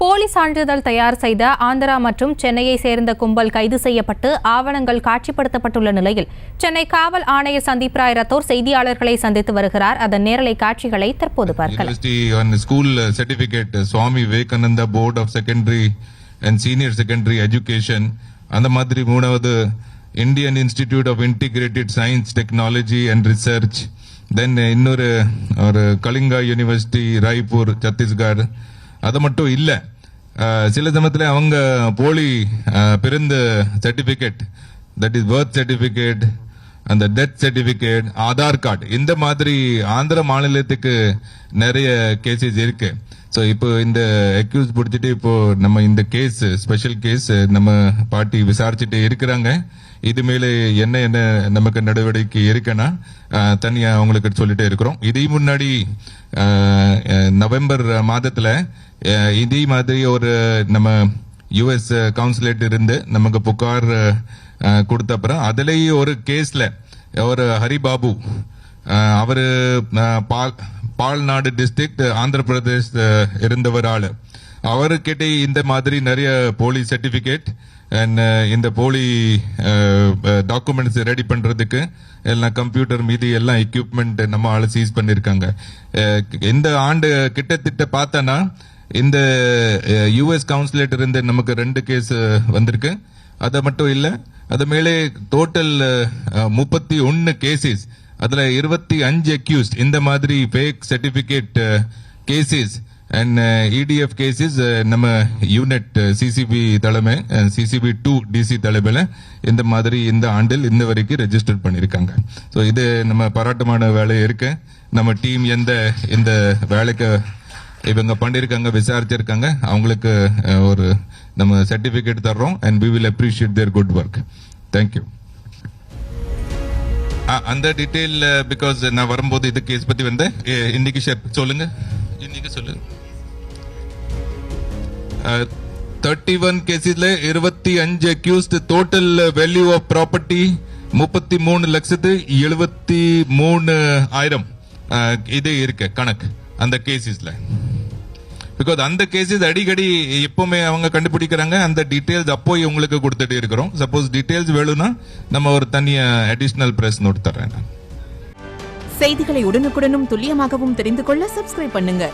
போலி சான்றிதழ் தயார் செய்த ஆந்திரா மற்றும் சென்னையை சேர்ந்த கும்பல் கைது செய்யப்பட்டு ஆவணங்கள் காட்சிப்படுத்தப்பட்டுள்ள நிலையில் சென்னை காவல் ஆணையர் சந்தீப் ராய் ரத்தோர் செய்தியாளர்களை சந்தித்து வருகிறார். அதன் நேரலை காட்சிகளை தற்போது பார்க்கலாம். School certificate Swami Vivekananda board of secondary and senior secondary education, அந்த மாதிரி மூணாவது Indian institute of integrated science technology and research, then இன்னொரு கலிங்கா யூனிவர்சிட்டி ராய்ப்பூர் சத்தீஸ்கர். அது மட்டும் இல்ல, சில சமயத்தில் அவங்க போலி பிறந்த certificate, that is birth certificate, அந்த டெத் சர்டிபிகேட், ஆதார் கார்டு, இந்த மாதிரி ஆந்திர மாநிலத்துக்கு நிறைய கேசஸ் இருக்கு. ஸோ இப்போ இந்த அக்யூஸ் பிடிச்சிட்டு இப்போ நம்ம இந்த கேஸ் ஸ்பெஷல் கேஸ் நம்ம பார்ட்டி விசாரிச்சுட்டு இருக்கிறாங்க. இது மேலே என்ன நமக்கு நடவடிக்கை இருக்குன்னா தனியா அவங்களுக்கு சொல்லிட்டே இருக்கிறோம். இதே முன்னாடி நவம்பர் மாதத்துல இதே மாதிரி ஒரு நம்ம யுஎஸ் கவுன்சிலேட் இருந்து நமக்கு புகார் கொடுத்த அப்புறம் அதுலயே ஒரு கேஸ்ல ஒரு ஹரிபாபு அவரு பால்நாடு டிஸ்ட்ரிக்ட் ஆந்திர பிரதேஷ் இருந்தவர் ஆளு, அவர்கிட்ட இந்த மாதிரி நிறைய போலி சர்டிபிகேட் அண்ட் இந்த போலி டாக்குமெண்ட்ஸ் ரெடி பண்றதுக்கு எல்லாம் கம்ப்யூட்டர் மீதி எல்லாம் எக்யூப்மெண்ட் நம்ம ஆளு சீஸ் பண்ணிருக்காங்க. இந்த ஆண்டு கிட்டத்தட்ட பார்த்தனா இந்த யுஎஸ் கவுன்சிலேட் இருந்து நமக்கு 2 கேஸ் வந்திருக்கு. அது மட்டும் இல்ல, அது மேலே டோட்டல் 31 கேசஸ், அதுல 25 அக்யூஸ்ட் இந்த மாதிரி fake certificate cases and ETF cases நம்ம யூனிட் சிசிபி தலைமை சிசிபி 2 டிசி தலைமையில இந்த மாதிரி இந்த ஆண்டில் இந்த வரைக்கும் ரெஜிஸ்டர் பண்ணிருக்காங்க. ஸோ இது நம்ம பாராட்டமான வேலை இருக்கு. நம்ம டீம் இந்த வேலைக்கு இவங்க பண்ணிருக்காங்க, விசாரிச்சிருக்காங்க. அவங்களுக்கு ஒரு நம்ம சர்டிபிகேட் தர்றோம் and we will appreciate their good work. Thank you. அந்த டீடைல் பிகாஸ் நான் வரும்போது இது கேஸ் பத்தி வந்து இன்னைக்கு சொல்லுங்க. இன்னைக்கு சொல்லுங்க. 31 கேசஸ்ல 25 accused, total value of property 33,73,000 இது இருக்கு கணக்கு அந்த கேசஸ்ல. பிகாஸ் அந்த கேசஸ் அடிக்கடி எப்பவுமே அவங்க கண்டுபிடிக்கிறாங்க. அந்த டீடைல்ஸ் அப்போ உங்களுக்கு கொடுத்துட்டு இருக்கிறோம். சப்போஸ் டீடைல்ஸ் வேணும்னா நம்ம ஒரு தனியா அடிஷனல் பிரஸ் நோட் தரேன். செய்திகளை உடனுக்குடனும் துல்லியமாகவும் தெரிந்து கொள்ள சப்ஸ்கிரைப் பண்ணுங்க.